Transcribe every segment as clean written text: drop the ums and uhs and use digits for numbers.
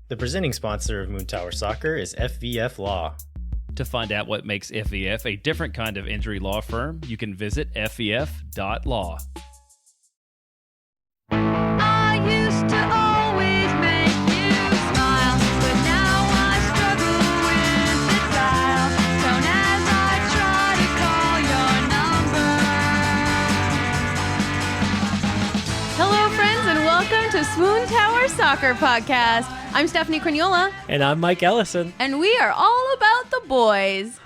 The presenting sponsor of Moontower Soccer is FVF Law. To find out what makes FVF a different kind of injury law firm, you can visit fvf.law. I used to always make you smile, but now I struggle with the dial. Don't as I try to call your number. Hello, friends, and welcome to Swoontower Soccer Podcast. I'm Stephanie Cragnola. And I'm Mike Ellison. And we are all about the boys.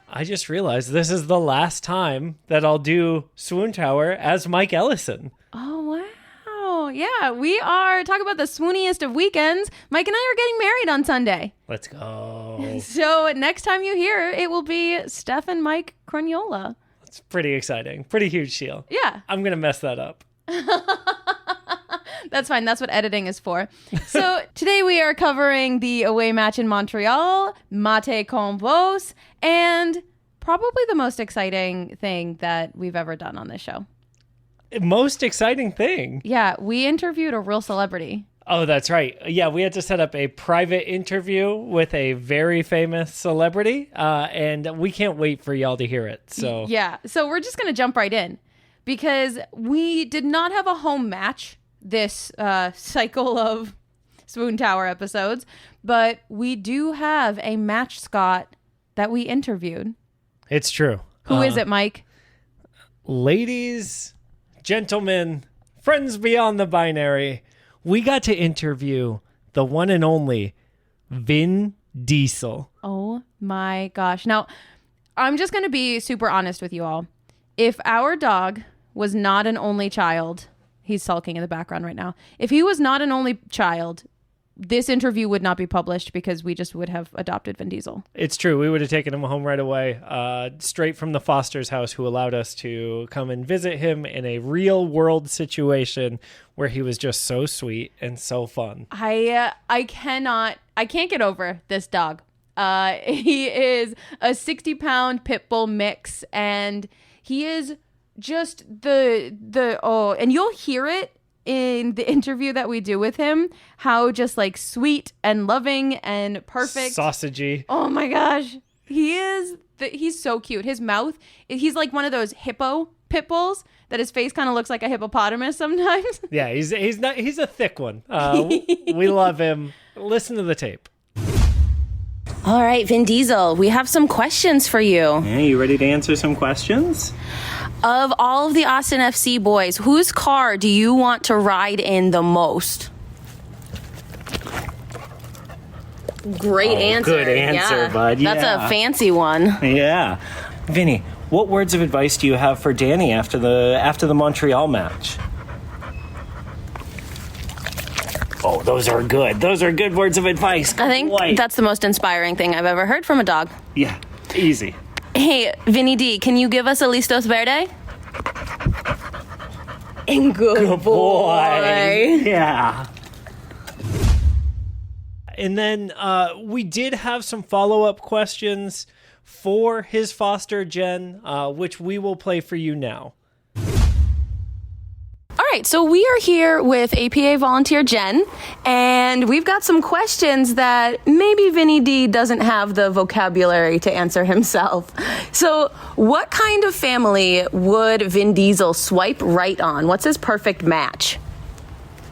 I just realized this is the last time that I'll do Swoontower as Mike Ellison. Oh, wow. Yeah, we are talking about the swooniest of weekends. Mike and I are getting married on Sunday. Let's go. So next time you hear, it will be Steph and Mike Cragnola. It's pretty exciting. Pretty huge deal. Yeah. I'm going to mess that up. That's fine. That's what editing is for. So today we are covering the away match in Montreal, Con Vos, and probably the most exciting thing that we've ever done on this show. Most exciting thing. Yeah, we interviewed a real celebrity. Oh, that's right. Yeah, we had to set up a private interview with a very famous celebrity, and we can't wait for y'all to hear it. So yeah, so we're just going to jump right in because we did not have a home match this cycle of Swoontower episodes, but we do have a match Scott that we interviewed. It's true. Who is it, Mike? Ladies, gentlemen, friends beyond the binary, we got to interview the one and only Vin Diesel. Oh my gosh. Now, I'm just going to be super honest with you all. If our dog was not an only child, he's sulking in the background right now. If he was not an only child, this interview would not be published because we just would have adopted Vin Diesel. It's true. We would have taken him home right away, straight from the foster's house, who allowed us to come and visit him in a real world situation where he was just so sweet and so fun. I can't get over this dog. He is a 60-pound pit bull mix, and he is just and you'll hear it in the interview that we do with him, how just like sweet and loving and perfect. Sausagey. Oh my gosh. He's so cute. His mouth, he's like one of those hippo pit bulls that his face kind of looks like a hippopotamus sometimes. Yeah, he's a thick one. We love him. Listen to the tape. All right, Vin Diesel, we have some questions for you. Yeah, you ready to answer some questions? Of all of the Austin FC boys, whose car do you want to ride in the most? Great answer. Good answer, bud. Yeah. That's a fancy one. Yeah. Vinny, what words of advice do you have for Danny after the Montreal match? Oh, those are good. Those are good words of advice. I think that's the most inspiring thing I've ever heard from a dog. Yeah, easy. Hey, Vinny D, can you give us a Listos Verde? And good boy. Yeah. And then we did have some follow-up questions for his foster Jen, which we will play for you now. All right, so we are here with APA volunteer Jen, and we've got some questions that maybe Vinny D doesn't have the vocabulary to answer himself. So what kind of family would Vin Diesel swipe right on? What's his perfect match?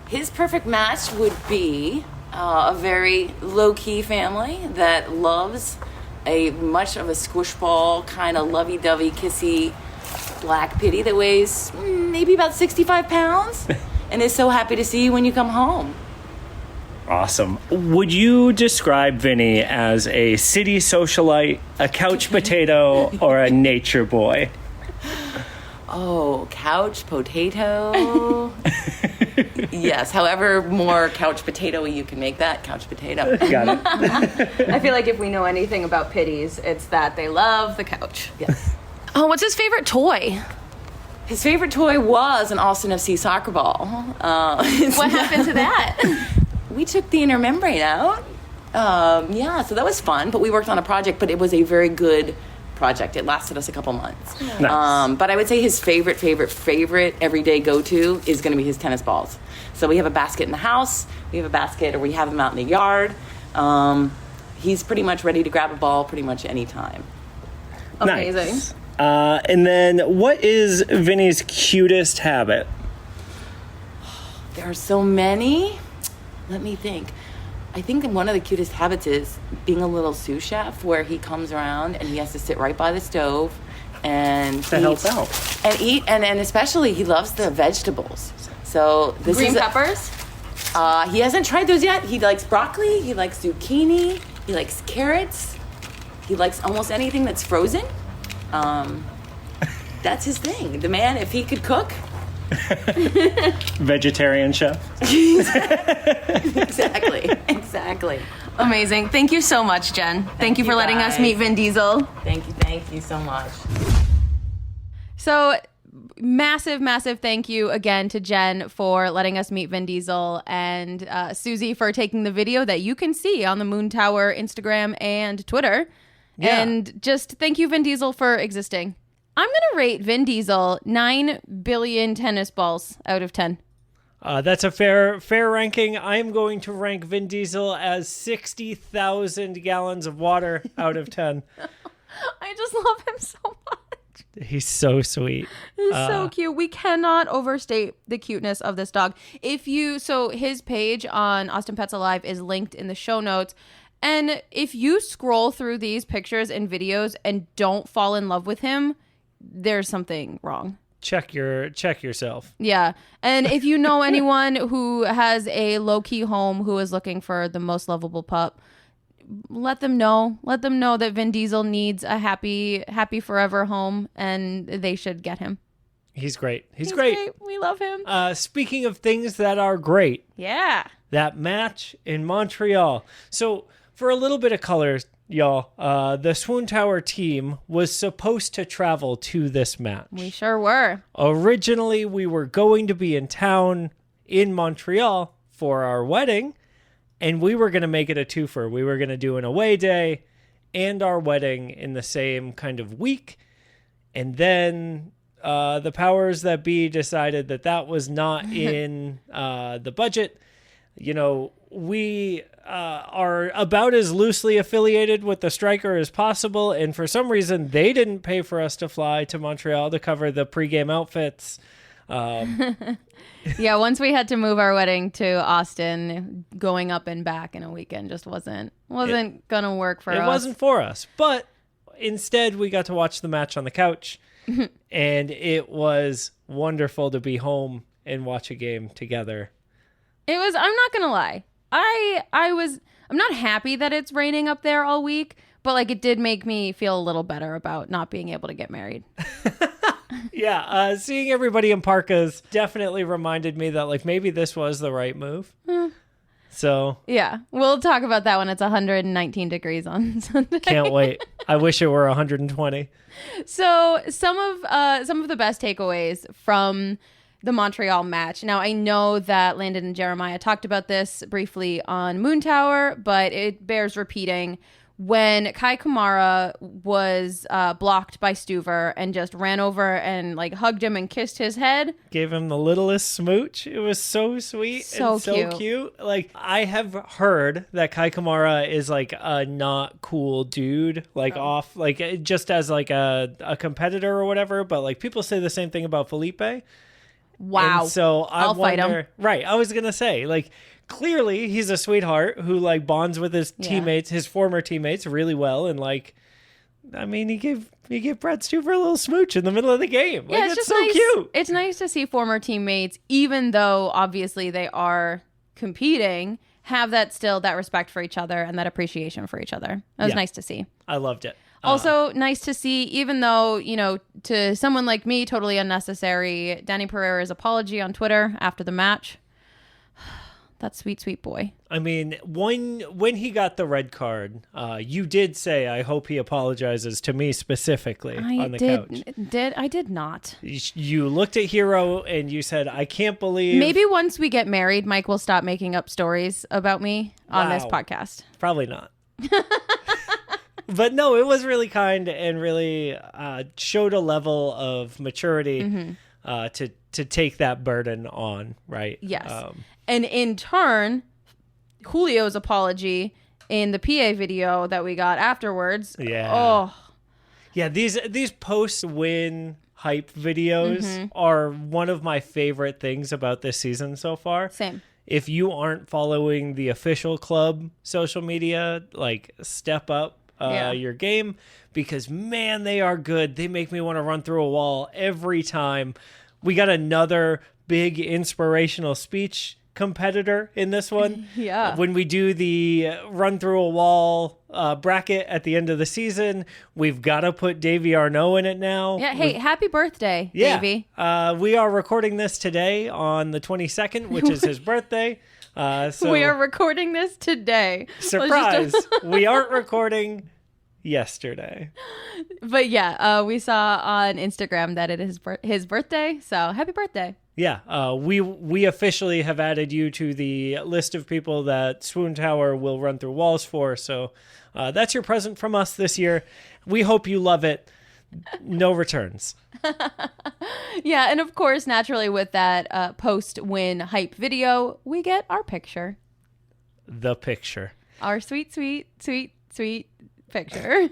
His perfect match would be a very low-key family that loves a much of a squish ball, kind of lovey-dovey, kissy black pitty that weighs maybe about 65 pounds and is so happy to see you when you come home. Awesome. Would you describe Vinny as a city socialite, a couch potato, or a nature boy? Oh, couch potato. Yes, however more couch potato you can make that, couch potato. Got it. I feel like if we know anything about pitties, it's that they love the couch. Yes. Oh, what's his favorite toy? His favorite toy was an Austin FC soccer ball. What happened to that? We took the inner membrane out. So that was fun, but we worked on a project, but it was a very good project. It lasted us a couple months. Nice. But I would say his favorite everyday go-to is going to be his tennis balls. So we have a basket in the house. We have a basket, or we have him out in the yard. He's pretty much ready to grab a ball pretty much any time. Amazing. Nice. And then what is Vinny's cutest habit? There are so many. Let me think. I think one of the cutest habits is being a little sous chef, where he comes around and he has to sit right by the stove and To help out. and eat, and especially he loves the vegetables. So this Green is peppers? he hasn't tried those yet. He likes broccoli. He likes zucchini. He likes carrots. He likes almost anything that's frozen. That's his thing. The man, if he could cook. Vegetarian chef. Exactly. Amazing. Thank you so much, Jen. Thank you for you, letting us guys. meet Vin Diesel. Thank you so much. So massive thank you again to Jen for letting us meet Vin Diesel, and Susie for taking the video that you can see on the Moontower Instagram and Twitter. Yeah. And just thank you, Vin Diesel, for existing. I'm going to rate Vin Diesel 9 billion tennis balls out of 10. That's a fair ranking. I'm going to rank Vin Diesel as 60,000 gallons of water out of 10. I just love him so much. He's so sweet. He's so cute. We cannot overstate the cuteness of this dog. So his page on Austin Pets Alive is linked in the show notes. And if you scroll through these pictures and videos and don't fall in love with him, there's something wrong. Check yourself. Yeah. And if you know anyone who has a low-key home who is looking for the most lovable pup, let them know. Let them know that Vin Diesel needs a happy forever home, and they should get him. He's great. He's great. We love him. Speaking of things that are great, Yeah. that match in Montreal. So for a little bit of color, y'all, the Swoontower team was supposed to travel to this match. We sure were. Originally, we were going to be in town in Montreal for our wedding, and we were going to make it a twofer. We were going to do an away day and our wedding in the same kind of week. And then the powers that be decided that was not in the budget. You know, we are about as loosely affiliated with the striker as possible. And for some reason, they didn't pay for us to fly to Montreal to cover the pregame outfits. Yeah, once we had to move our wedding to Austin, going up and back in a weekend just wasn't gonna work for us. It wasn't for us. But instead, we got to watch the match on the couch. And it was wonderful to be home and watch a game together. It was. I'm not gonna lie. I'm not happy that it's raining up there all week, but like it did make me feel a little better about not being able to get married. Yeah, seeing everybody in parkas definitely reminded me that like maybe this was the right move. So Yeah, we'll talk about that when it's 119 degrees on Sunday. can't wait. I wish it were 120. So some of the best takeaways from the Montreal match. Now, I know that Landon and Jeremiah talked about this briefly on Moontower, but it bears repeating. When Kai Kamara was blocked by Stuver and just ran over and like hugged him and kissed his head. Gave him the littlest smooch. It was so sweet and so cute. Like, I have heard that Kai Kamara is like a not cool dude, like off, like just as like a competitor or whatever. But like people say the same thing about Felipe. Wow. And so I'll fight him. Right. I was going to say, like, clearly he's a sweetheart who like bonds with his teammates, his former teammates really well. And like, I mean, he gave Brad Stuver a little smooch in the middle of the game. Like, Yeah, it's it's just so nice. cute. It's nice to see former teammates, even though obviously they are competing, have that respect for each other and that appreciation for each other. That was nice to see. I loved it. Also, nice to see, even though, you know, to someone like me, totally unnecessary, Danny Pereira's apology on Twitter after the match. That sweet, sweet boy. I mean, when he got the red card, you did say, I hope he apologizes to me specifically on the couch. I did not. You looked at Hero and you said, I can't believe. Maybe once we get married, Mike will stop making up stories about me on this podcast. Probably not. But no, it was really kind and really showed a level of maturity to take that burden on, right? Yes. And in turn, Julio's apology in the PA video that we got afterwards. Yeah. Oh, Yeah, these post-win hype videos are one of my favorite things about this season so far. same. If you aren't following the official club social media, like step up your game, because man, they are good. They make me want to run through a wall every time. We got another big inspirational speech competitor in this one. Yeah. When we do the run through a wall bracket at the end of the season, we've got to put Davey Arnault in it now. Yeah. Hey, happy birthday, Davey. We are recording this today on the 22nd, which is his birthday. So We are recording this today. surprise. We aren't recording yesterday. But yeah, we saw on Instagram that it is his birthday. So happy birthday. Yeah, we officially have added you to the list of people that Swoontower will run through walls for. So that's your present from us this year. We hope you love it. No returns. Yeah, and of course, naturally, with that post-win hype video, we get our picture. The picture. Our sweet, sweet, sweet, sweet picture.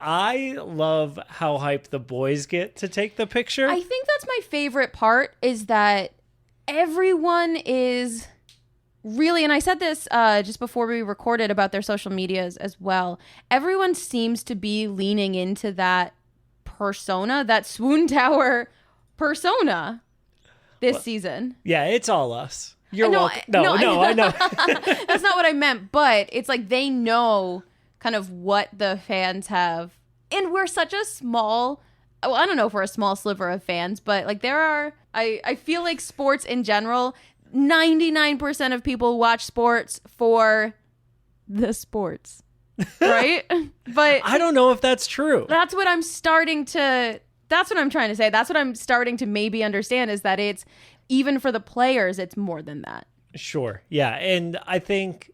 I love how hyped the boys get to take the picture. I think that's my favorite part, is that everyone is really, and I said this just before we recorded about their social medias as well, everyone seems to be leaning into that persona, that Swoontower persona this season. Yeah, it's all us. You're know, welcome. No, I know. That's not what I meant, but it's like they know kind of what the fans have. And we're such a small, well, I don't know if we're a small sliver of fans, but like there are, I feel like sports in general, 99% of people watch sports for the sports, right? But I don't know if that's true. that's what I'm trying to say. That's what I'm starting to maybe understand, is that it's, even for the players, it's more than that. Sure. Yeah. And I think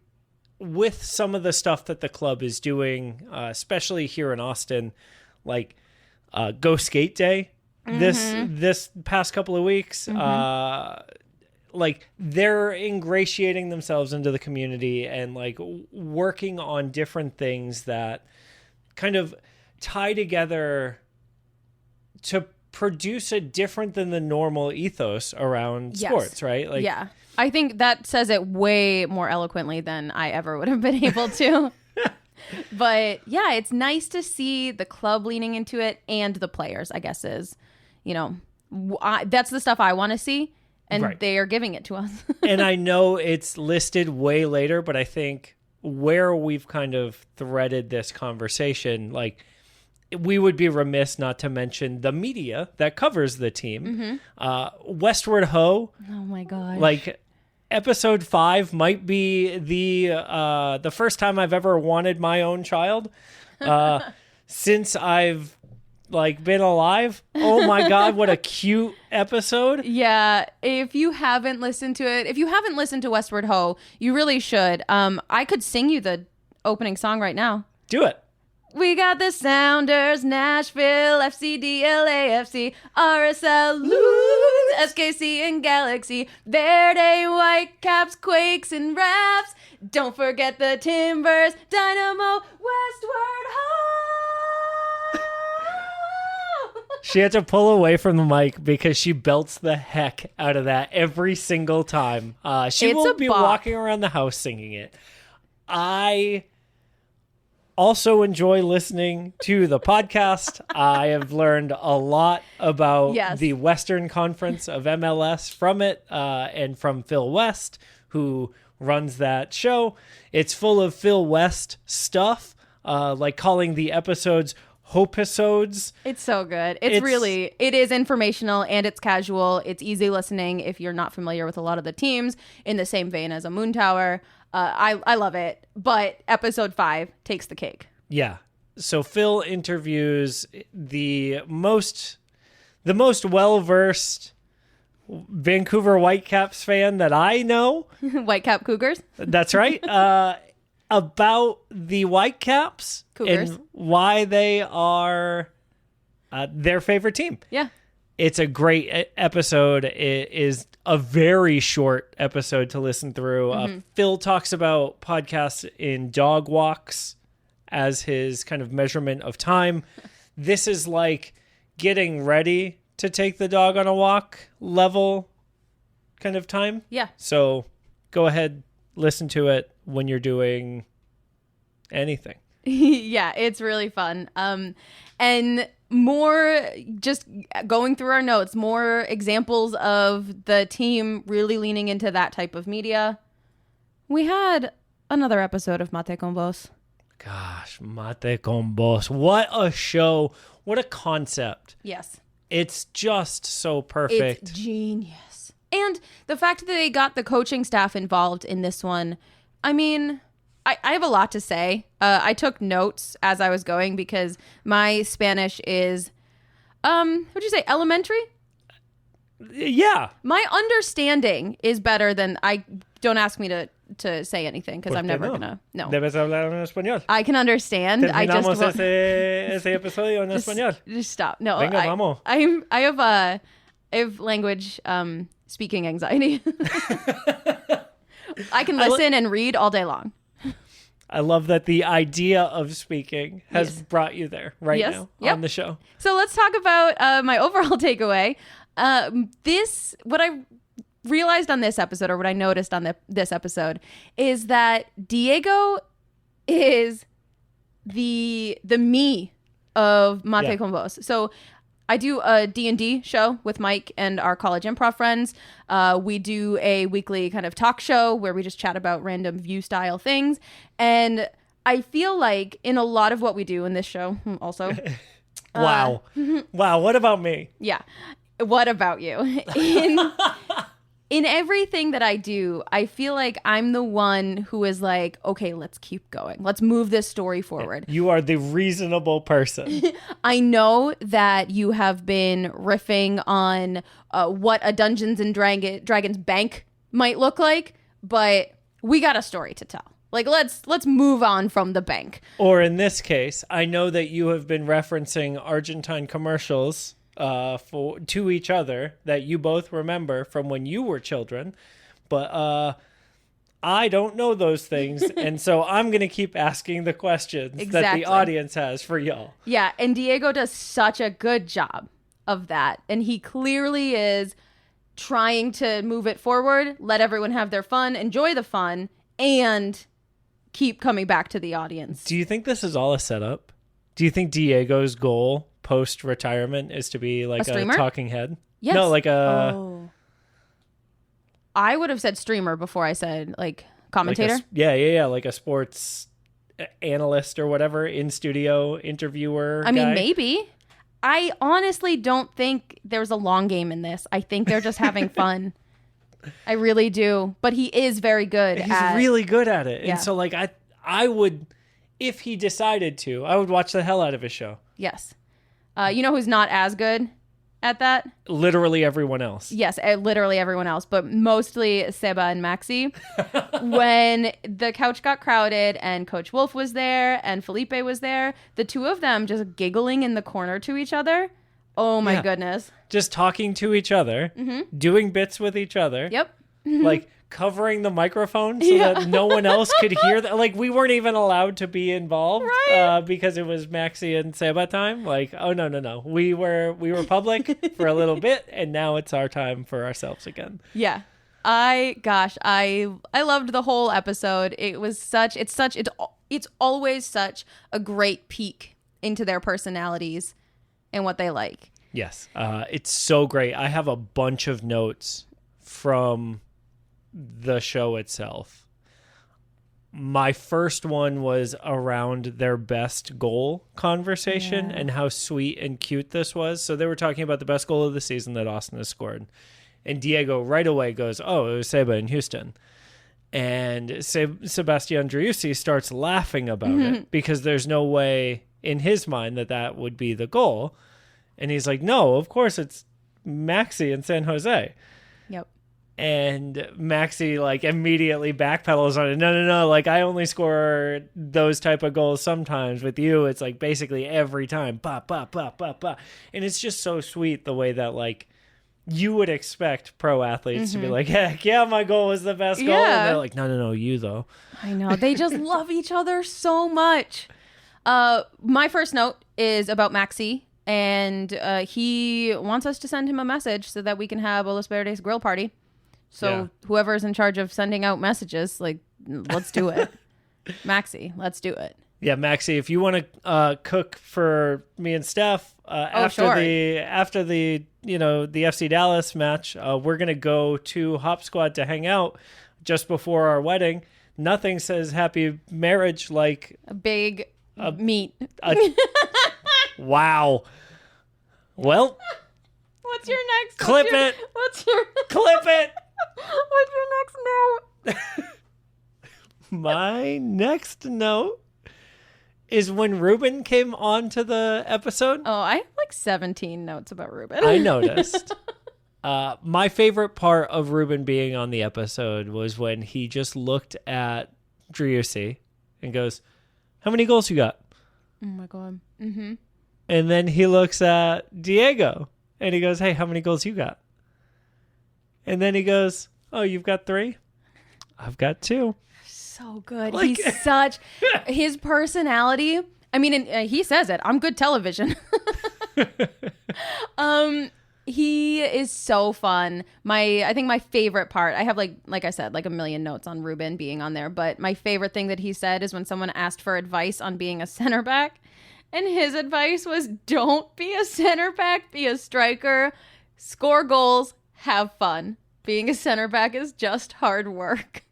with some of the stuff that the club is doing, especially here in Austin, like Go Skate Day this past couple of weeks, like they're ingratiating themselves into the community and like working on different things that kind of tie together to produce a different than the normal ethos around sports, right? Like, yeah. I think that says it way more eloquently than I ever would have been able to. But yeah, it's nice to see the club leaning into it, and the players, I guess, is, that's the stuff I want to see, and they are giving it to us. And I know it's listed way later, but I think where we've kind of threaded this conversation, like, we would be remiss not to mention the media that covers the team. Westward Ho. Oh my God. Like, episode 5 might be the first time I've ever wanted my own child since I've like been alive. Oh my God, what a cute episode. Yeah, if you haven't listened to Westward Ho, you really should. I could sing you the opening song right now. Do it. We got the Sounders, Nashville, FCD, LAFC, RSL, Loons, SKC, and Galaxy, Verde, Whitecaps, Quakes, and Raps. Don't forget the Timbers, Dynamo, Westward Ho! She had to pull away from the mic because she belts the heck out of that every single time. She It's will a be bop. walking around the house singing it. I also enjoy listening to the podcast. I have learned a lot about the Western Conference of MLS from it, and from Phil West, who runs that show. It's full of Phil West stuff, like calling the episodes Hope-isodes. It's so good. It is informational, and it's casual. It's easy listening if you're not familiar with a lot of the teams, in the same vein as a Moontower. I love it, but episode 5 takes the cake. Yeah. So Phil interviews the most well-versed Vancouver Whitecaps fan that I know. Whitecap Cougars. That's right. about the Whitecaps Cougars. and why they are their favorite team. Yeah. It's a great episode. It is a very short episode to listen through. Phil talks about podcasts in dog walks as his kind of measurement of time. This is like getting ready to take the dog on a walk level kind of time. Yeah. So go ahead, listen to it when you're doing anything. Yeah, it's really fun. And more, just going through our notes, more examples of the team really leaning into that type of media. We had another episode of Mate Con Vos. Gosh, Mate Con Vos. What a show. What a concept. Yes. It's just so perfect. It's genius. And the fact that they got the coaching staff involved in this one, I mean, I have a lot to say. I took notes as I was going because my Spanish is, what'd you say, elementary? Yeah. My understanding is better than don't ask me to say anything because I'm never gonna. No. Debes hablar en español. I can understand. I just Terminamos ese episodio en español. just stop. No, Venga, vamos. I have language speaking anxiety. I can listen and read all day long. I love that the idea of speaking has brought you there right now on the show. So let's talk about my overall takeaway. What I realized on this episode, or what I noticed on this episode, is that Diego is the me of Mate Con Vos. So I do a D&D show with Mike and our college improv friends. We do a weekly kind of talk show where we just chat about random view style things. And I feel like in a lot of what we do in this show also. Wow. Wow. What about me? Yeah. What about you? In everything that I do, I feel like I'm the one who is like, okay, let's keep going. Let's move this story forward. You are the reasonable person. I know that you have been riffing on what a Dungeons and Dragons bank might look like, but we got a story to tell. Like, let's move on from the bank. Or in this case, I know that you have been referencing Argentine commercials to each other that you both remember from when you were children, but I don't know those things, and so I'm gonna keep asking the questions that the audience has for y'all. Yeah, and Diego does such a good job of that, and he clearly is trying to move it forward, let everyone have their fun, enjoy the fun, and keep coming back to the audience. Do you think this is all a setup? Do you think Diego's goal post-retirement is to be like a talking head? Yes. No, like a... I would have said streamer before I said, like, commentator. Like like a sports analyst or whatever, in-studio interviewer I mean, maybe. I honestly don't think there's a long game in this. I think they're just having fun. I really do. But he is very good He's really good at it. Yeah. And so, like, I would, if he decided to, I would watch the hell out of his show. Yes. You know who's not as good at that? Literally everyone else. Yes, literally everyone else, but mostly Seba and Maxi. When the couch got crowded and Coach Wolf was there and Felipe was there, the two of them just giggling in the corner to each other. Oh my goodness. Just talking to each other, doing bits with each other. Yep. Like covering the microphone so that no one else could hear that. Like we weren't even allowed to be involved because it was Maxi and Seba time. Like, oh no. We were public for a little bit and now it's our time for ourselves again. Yeah. I loved the whole episode. It's always such a great peek into their personalities and what they like. Yes. It's so great. I have a bunch of notes from the show itself. My first one was around their best goal conversation and how sweet and cute this was. So they were talking about the best goal of the season that Austin has scored. And Diego right away goes, oh, it was Seba in Houston. And Sebastian Driussi starts laughing about it because there's no way in his mind that would be the goal. And he's like, no, of course it's Maxi in San Jose. Yep. And Maxi like immediately backpedals on it. No. Like I only score those type of goals sometimes. With you, it's like basically every time. Ba, ba, ba, ba, ba. And it's just so sweet the way that like you would expect pro athletes to be like, heck yeah, my goal was the best goal. Yeah. And they're like, no, you though. I know. They just love each other so much. My first note is about Maxi. And he wants us to send him a message so that we can have a Los Verdes grill party. So whoever's in charge of sending out messages, like, let's do it. Maxi, let's do it. Yeah, Maxi, if you want to cook for me and Steph after the the FC Dallas match, we're gonna go to Hop Squad to hang out just before our wedding. Nothing says happy marriage like A big meat. Wow. Well, What's your next? clip it. What's your Clip it. What's your next note? My next note is when Ruben came on to the episode. Oh, I have like 17 notes about Ruben. I noticed. My favorite part of Ruben being on the episode was when he just looked at Driussi and goes, "How many goals you got?" Oh my god. Mm-hmm. And then he looks at Diego and he goes, "Hey, how many goals you got?" And then he goes, "Oh, you've got 3? I've got 2. So good. Like- He's such his personality. I mean, he says it. I'm good television. He is so fun. I think my favorite part, I have like I said, like a million notes on Ruben being on there, but my favorite thing that he said is when someone asked for advice on being a center back, and his advice was, don't be a center back, be a striker, score goals, have fun. Being a center back is just hard work.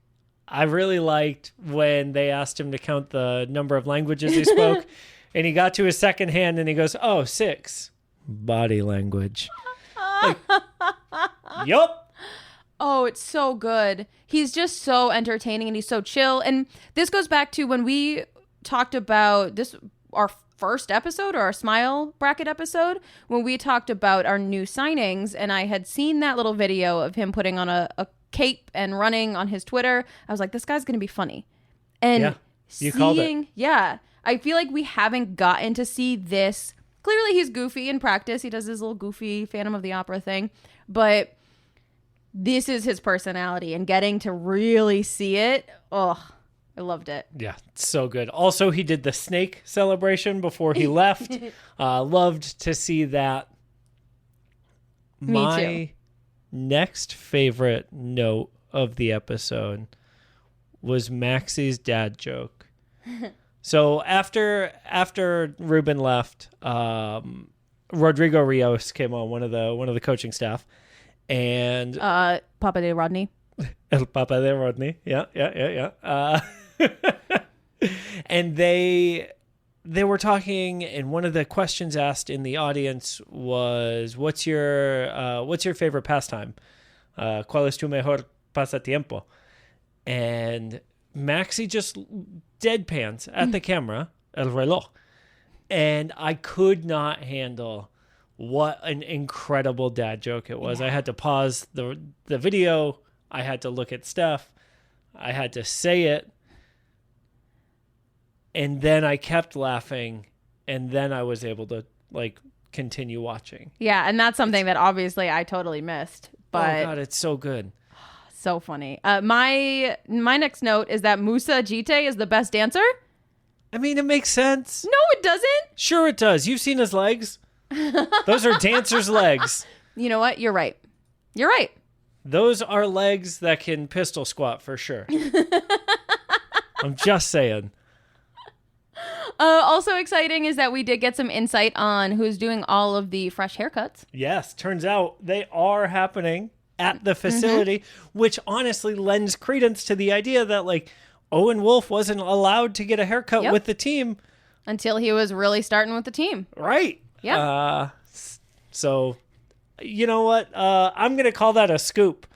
I really liked when they asked him to count the number of languages he spoke, and he got to his second hand and he goes, "Oh, 6. Body language." Like, yup. Oh, it's so good. He's just so entertaining and he's so chill. And this goes back to when we talked about this, our first episode or our Smile Bracket episode, when we talked about our new signings. And I had seen that little video of him putting on a cape and running on his Twitter. I was like, this guy's going to be funny. And Yeah, you called it. Yeah, I feel like we haven't gotten to see this. Clearly he's goofy in practice. He does his little goofy Phantom of the Opera thing. But this is his personality, and getting to really see it, oh, I loved it. Yeah, so good. Also, he did the snake celebration before he left. Loved to see that. Me too. Next favorite note of the episode was Maxi's dad joke. So after Ruben left, Rodrigo Rios came on, one of the coaching staff, and Papa de Rodney. El Papa de Rodney. Yeah. And they were talking, and one of the questions asked in the audience was, "What's your favorite pastime? ¿Cuál es tu mejor pasatiempo?" And Maxi just deadpans at the camera, el reloj. And I could not handle what an incredible dad joke it was. I had to pause the video. I had to look at Steph. I had to say it. And then I kept laughing. And then I was able to continue watching. Yeah, and that's something that obviously I totally missed. But Oh God, it's so good. so funny. My next note is that Musa Jite is the best dancer. I mean, it makes sense. No, it doesn't. Sure it does. You've seen his legs. Those are dancers' legs. You know what? You're right. You're right. Those are legs that can pistol squat for sure. I'm just saying. Also exciting is that we did get some insight on who's doing all of the fresh haircuts. Yes, turns out they are happening at the facility, which honestly lends credence to the idea that Owen Wolf wasn't allowed to get a haircut with the team. Until he was really starting with the team. Right. Yeah. So, you know what? I'm going to call that a scoop.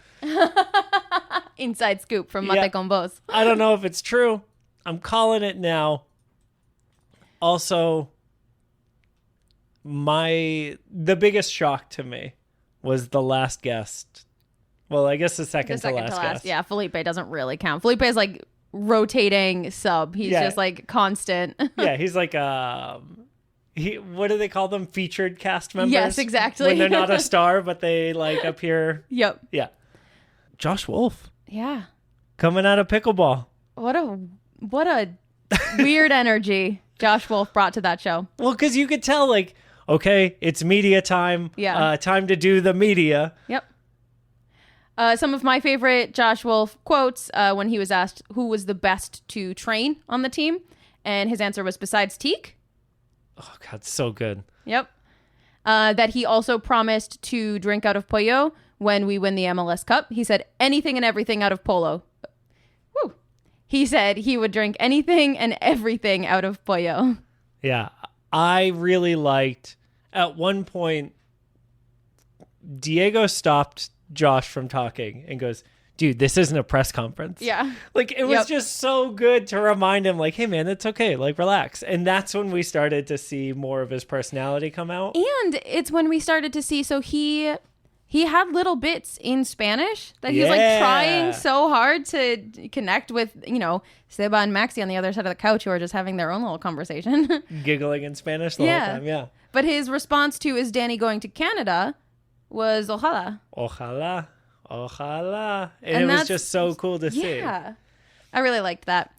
Inside scoop from Mate Con Vos. I don't know if it's true. I'm calling it now. Also, the biggest shock to me was the last guest Well, I guess the second, The second to last guest. Yeah, Felipe doesn't really count. Felipe is like rotating sub. He's Yeah. just like constant. Yeah, he's like what do they call them? Featured cast members? Yes, exactly. When they're not a star, but they like appear. Yep. Yeah. Josh Wolf Yeah. coming out of pickleball. What a weird energy Josh Wolf brought to that show. Well, because you could tell, like, okay, it's media time. Yeah. Time to do the media. Yep. Some of my favorite Josh Wolf quotes when he was asked who was the best to train on the team, and his answer was besides Teak. Oh, God, so good. Yep. That he also promised to drink out of Pollo when we win the MLS Cup. He said anything and everything out of Polo. Woo. He said he would drink anything and everything out of Pollo. Yeah. I really liked, at one point, Diego stopped Josh from talking and goes, dude, this isn't a press conference. Yeah. Like, it was Yep. just so good to remind him, like, hey, man, it's okay. Like, relax. And that's when we started to see more of his personality come out. And it's when we started to see, so he had little bits in Spanish that he's like Yeah. trying so hard to connect with, Seba and Maxi on the other side of the couch who are just having their own little conversation. Giggling in Spanish the whole time. Yeah. But his response to "Is Danny going to Canada?" was "Ojalá." Ojalá. Ojalá. And And it was that's- just so cool to see. Yeah, I really liked that.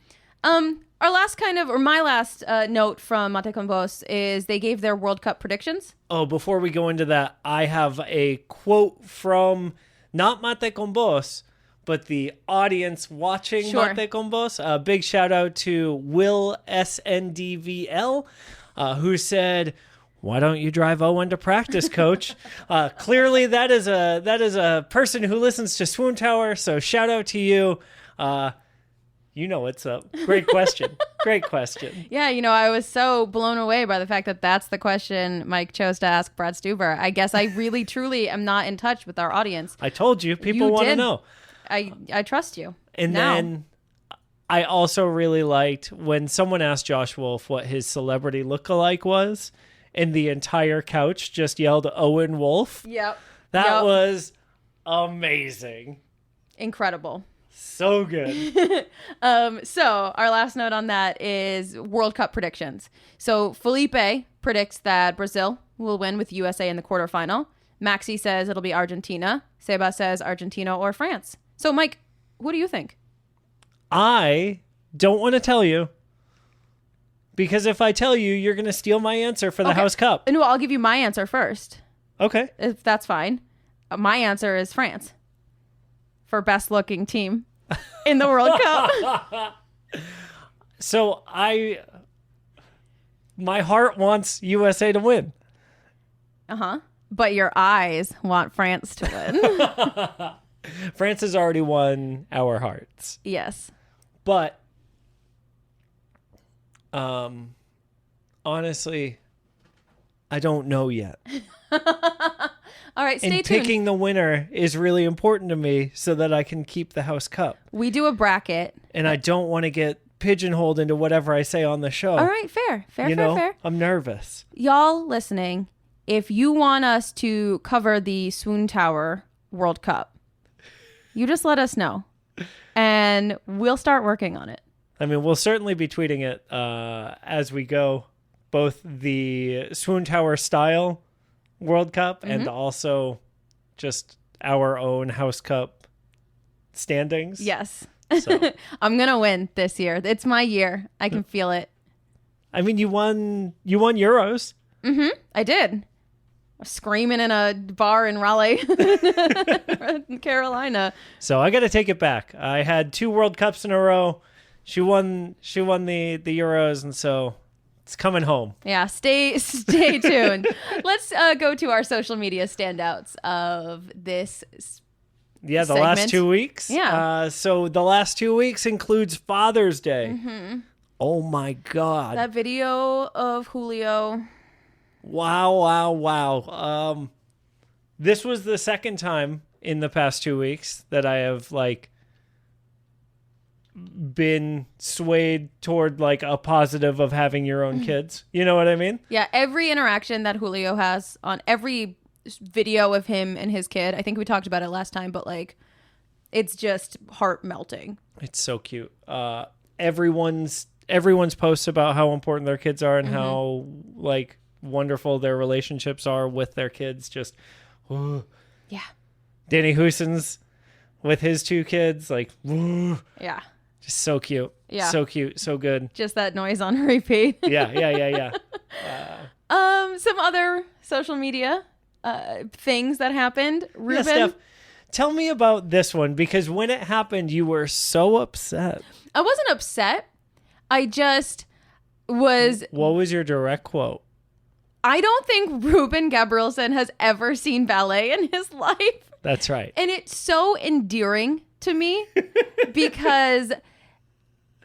Our last my last note from Mate Con Vos is they gave their World Cup predictions. Oh, before we go into that, I have a quote from not Mate Con Vos, but the audience watching Sure. Mate Con Vos. A big shout out to Will SNDVL, who said, "Why don't you drive Owen to practice, coach?" Clearly, that is a person who listens to Swoontower. So shout out to you. It's a great question. Great question. Yeah, I was so blown away by the fact that that's the question Mike chose to ask Brad Stuber. I guess I really, truly am not in touch with our audience. I told you, people You want to did. know. I trust you. And now. then I also really liked when someone asked Josh Wolf what his celebrity lookalike was, and the entire couch just yelled Owen Wolf. Yep. That Yep. was amazing. Incredible. So good. So our last note on that is World Cup predictions. So Felipe predicts that Brazil will win with USA in the quarterfinal. Maxi says it'll be Argentina. Seba says Argentina or France. So Mike, what do you think? I don't want to tell you, because if I tell you, you're going to steal my answer for the Okay. House Cup. No, I'll give you my answer first, Okay. if that's fine. My answer is France for best looking team in the World Cup. So my heart wants USA to win. But your eyes want France to win. France has already won our hearts. Yes. But honestly, I don't know yet. All right, stay And tuned. picking the winner is really important to me so that I can keep the House Cup. We do a bracket. And I don't want to get pigeonholed into whatever I say on the show. All right, fair. Fair. I'm nervous. Y'all listening, if you want us to cover the Swoontower World Cup, you just let us know, and we'll start working on it. I mean, we'll certainly be tweeting it as we go, both the Swoontower style World Cup and also just our own House Cup standings. Yes. So, I'm going to win this year. It's my year. I can feel it. I mean, you won Euros. I did. Screaming in a bar in Raleigh, Carolina. So I got to take it back. I had 2 World Cups in a row. She won the Euros, and so it's coming home. Yeah, stay tuned. Let's go to our social media standouts of this. Yeah, the segment. last 2 weeks. Yeah. So the last 2 weeks includes Father's Day. Oh my God. That video of Julio. Wow. This was the second time in the past 2 weeks that I have been swayed toward a positive of having your own kids. You know what I mean? Yeah, every interaction that Julio has on every video of him and his kid. I think we talked about it last time, but like, it's just heart melting. It's so cute. Everyone's posts about how important their kids are and how like wonderful their relationships are with their kids. Just, Yeah. Danny Houston's with his 2 kids, like, Yeah. just so cute. Yeah. So cute. So good. Just that noise on repeat. Yeah. Some other social media things that happened. Ruben, Yeah, Steph, tell me about this one, because when it happened, you were so upset. I wasn't upset. I just was. What was your direct quote? I don't think Ruben Gabrielson has ever seen ballet in his life. That's right. And it's so endearing to me because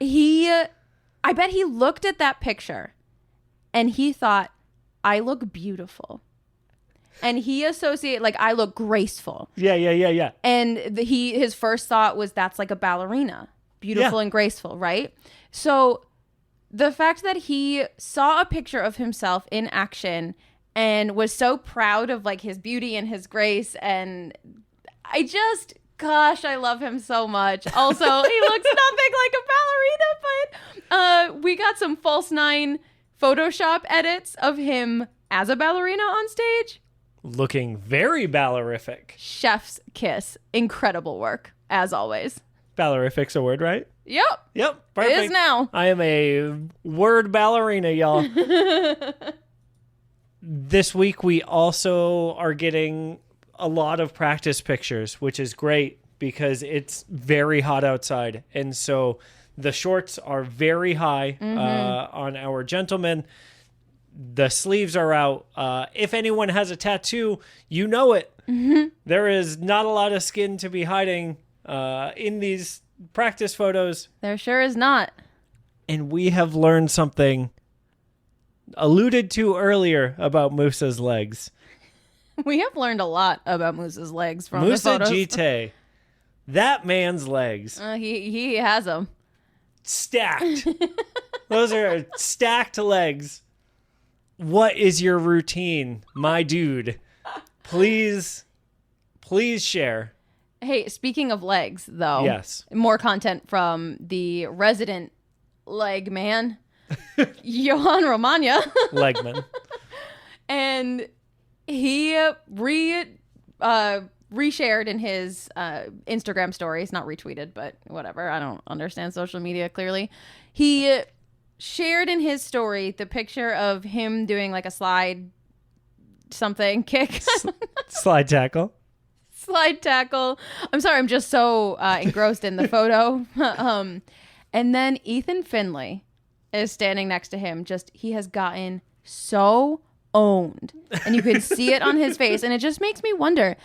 I bet he looked at that picture and he thought, I look beautiful. And he associated, like, I look graceful. Yeah. And his first thought was, that's like a ballerina. Beautiful and graceful, right? So the fact that he saw a picture of himself in action and was so proud of like his beauty and his grace, and gosh, I love him so much. Also, he looks nothing like a ballerina, but we got some false 9 Photoshop edits of him as a ballerina on stage. Looking very ballerific. Chef's kiss. Incredible work, as always. Ballerific's a word, right? Yep. Perfect. It is now. I am a word ballerina, y'all. This week, we also are getting a lot of practice pictures, which is great because it's very hot outside. And so the shorts are very high on our gentlemen. The sleeves are out. If anyone has a tattoo, you know it. There is not a lot of skin to be hiding in these practice photos. There sure is not. And we have learned something alluded to earlier about Musa's legs. We have learned a lot about Moose's legs from the Musa photos. Gite, that man's legs, He has them. stacked. Those are stacked legs. What is your routine, my dude? Please share. Hey, speaking of legs, though. Yes. More content from the resident leg man, Johan Romagna. Legman. And he reshared in his Instagram stories, not retweeted, but whatever. I don't understand social media clearly. He shared in his story the picture of him doing like a slide kick. Slide tackle. Slide tackle. I'm sorry, I'm just so engrossed in the photo. And then Ethan Finley is standing next to him. He has gotten so owned. And you can see it on his face. And it just makes me wonder,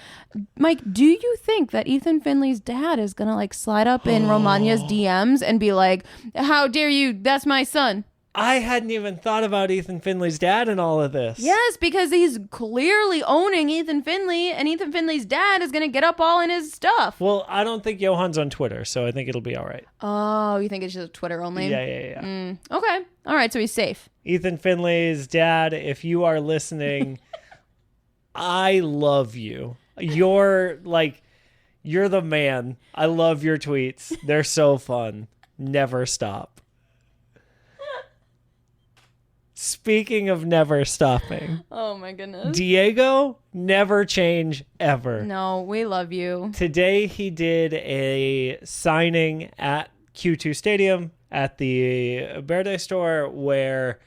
Mike, do you think that Ethan Finley's dad is going to like slide up in Romagna's DMs and be like, how dare you? That's my son. I hadn't even thought about Ethan Finley's dad in all of this. Yes, because he's clearly owning Ethan Finley, and Ethan Finley's dad is going to get up all in his stuff. Well, I don't think Johan's on Twitter, so I think it'll be all right. Oh, you think it's just Twitter only? Yeah. Okay. All right, so he's safe. Ethan Finley's dad, if you are listening, I love you. You're the man. I love your tweets. They're so fun. Never stop. Speaking of never stopping. Oh my goodness. Diego, never change ever. No, we love you. Today he did a signing at Q2 Stadium at the Verde store where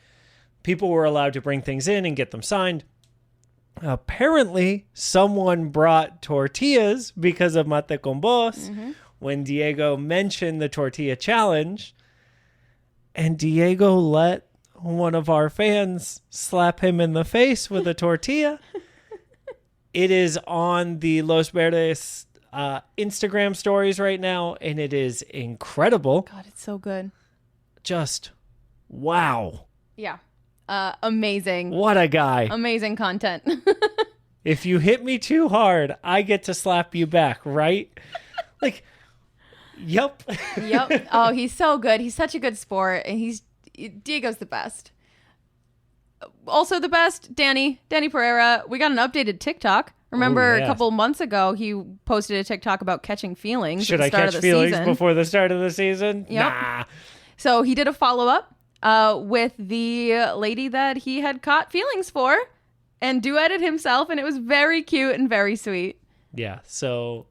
people were allowed to bring things in and get them signed. Apparently, someone brought tortillas because of Mate Con Vos when Diego mentioned the tortilla challenge. And Diego let one of our fans slap him in the face with a tortilla. It is on the Los Verdes Instagram stories right now, and it is incredible. God, it's so good. Just wow. Yeah. Amazing. What a guy. Amazing content. If you hit me too hard, I get to slap you back, right? Like, yep. Yep. Oh, he's so good. He's such a good sport, and Diego's the best. Also the best, Danny Pereira. We got an updated TikTok. Remember yeah. a couple months ago, he posted a TikTok about catching feelings. Should at I the start catch of the feelings season. before the start of the season? Yep. Nah. So he did a follow-up with the lady that he had caught feelings for and duetted himself, and it was very cute and very sweet. Yeah, so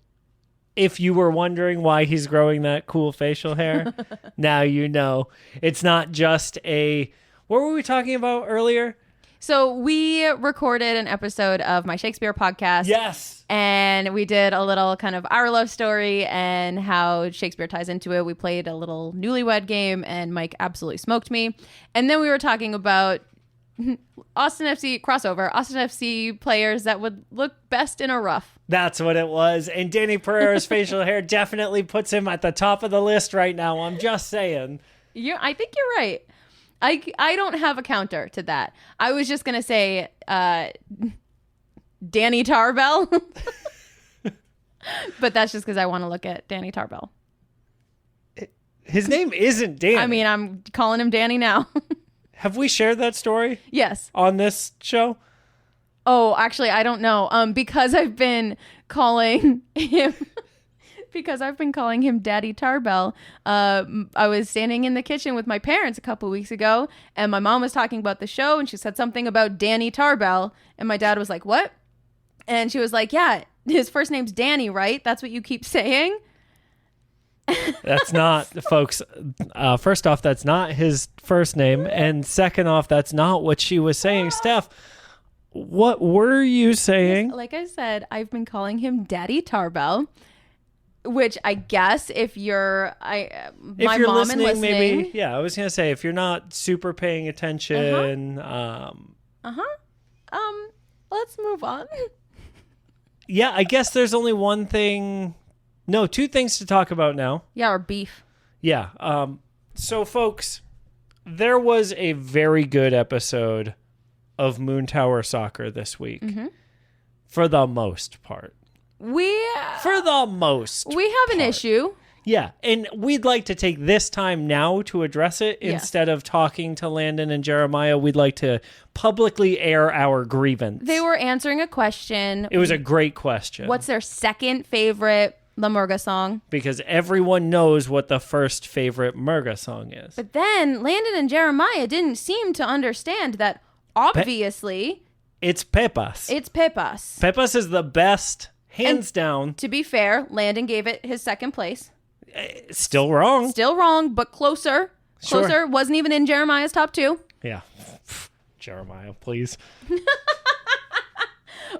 if you were wondering why he's growing that cool facial hair, now you know. It's not just a... What were we talking about earlier? So we recorded an episode of my Shakespeare podcast. Yes. And we did a little kind of our love story and how Shakespeare ties into it. We played a little newlywed game and Mike absolutely smoked me. And then we were talking about Austin FC crossover, Austin FC players that would look best in a rough. That's what it was. And Danny Pereira's facial hair definitely puts him at the top of the list right now. I'm just saying. I think you're right. I don't have a counter to that. I was just going to say Danny Tarbell. But that's just because I want to look at Danny Tarbell. His name isn't Danny. I mean, I'm calling him Danny now. Have we shared that story Yes. on this show? Oh, actually, I don't know. Because I've been calling him... Because I've been calling him Daddy Tarbell. I was standing in the kitchen with my parents a couple weeks ago, and my mom was talking about the show, and she said something about Danny Tarbell, and my dad was like, "What?" And she was like, "Yeah, his first name's Danny, right? That's what you keep saying." That's not, folks. First off, that's not his first name, and second off, that's not what she was saying. Steph, what were you saying? Like I said, I've been calling him Daddy Tarbell. Which I guess if you're my mom listening, and listening, maybe, yeah, I was gonna say if you're not super paying attention, let's move on. Yeah, I guess there's only two things to talk about now. Yeah, or beef. Yeah. So folks, there was a very good episode of Moontower Soccer this week, for the most part. We have an issue. Yeah, and we'd like to take this time now to address it. Yeah. Instead of talking to Landon and Jeremiah, we'd like to publicly air our grievance. They were answering a question. It was a great question. What's their second favorite La Murga song? Because everyone knows what the first favorite Murga song is. But then Landon and Jeremiah didn't seem to understand that obviously It's Pepas. it's Pepas. Pepas is the best, hands down. To be fair, Landon gave it his second place. Still wrong. Still wrong, but closer. Sure. Closer. Wasn't even in Jeremiah's top 2. Yeah. Jeremiah, please.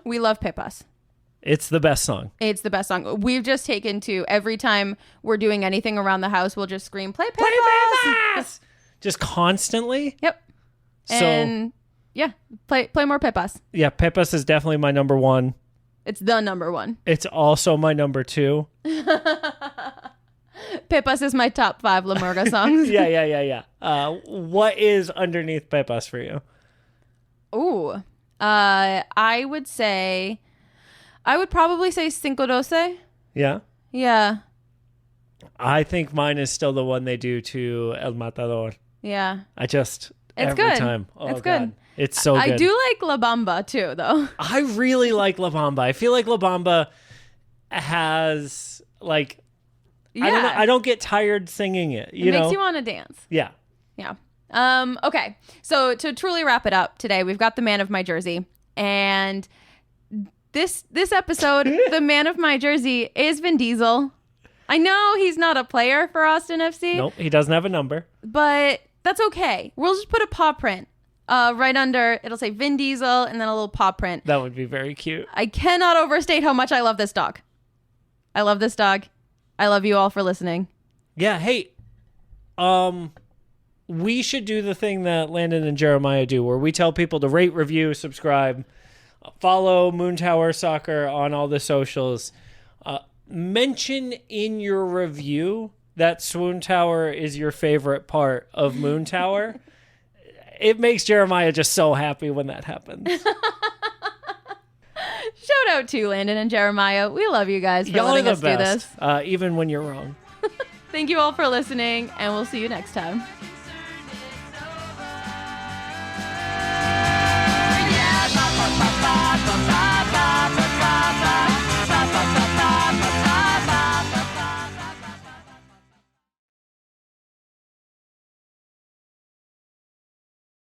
We love Pepas. It's the best song. It's the best song. We've just taken to every time we're doing anything around the house, we'll just scream, "Play Pepas!" Play Pepas! Just constantly. Yep. So, And yeah, play more Pepas. yeah, Pepas is definitely my number 1. It's the number 1. It's also my number 2. Pepas is my top 5 La Murga songs. Yeah. What is underneath Pepas for you? Ooh. I would probably say Cinco Doce. Yeah. Yeah. I think mine is still the one they do to El Matador. Yeah. It's every good. time. Oh, It's God. good. It's so good. I do like La Bamba too, though. I really like La Bamba. I feel like La Bamba has like Yeah. I don't know, I don't get tired singing it. It makes you want to dance. Yeah. Yeah. Okay. So to truly wrap it up today, we've got the man of my jersey, and this episode, the man of my jersey is Vin Diesel. I know he's not a player for Austin FC. Nope, he doesn't have a number. But that's okay. We'll just put a paw print right under. It'll say Vin Diesel and then a little paw print. That would be very cute. I cannot overstate how much I love this dog. I love this dog. I love you all for listening. Yeah, hey, we should do the thing that Landon and Jeremiah do where we tell people to rate, review, subscribe, follow Moontower Soccer on all the socials. Mention in your review that Swoontower is your favorite part of Moontower. It makes Jeremiah just so happy when that happens. Shout out to Landon and Jeremiah. We love you guys for Y'all are letting the us do best, this. even when you're wrong. Thank you all for listening, and we'll see you next time.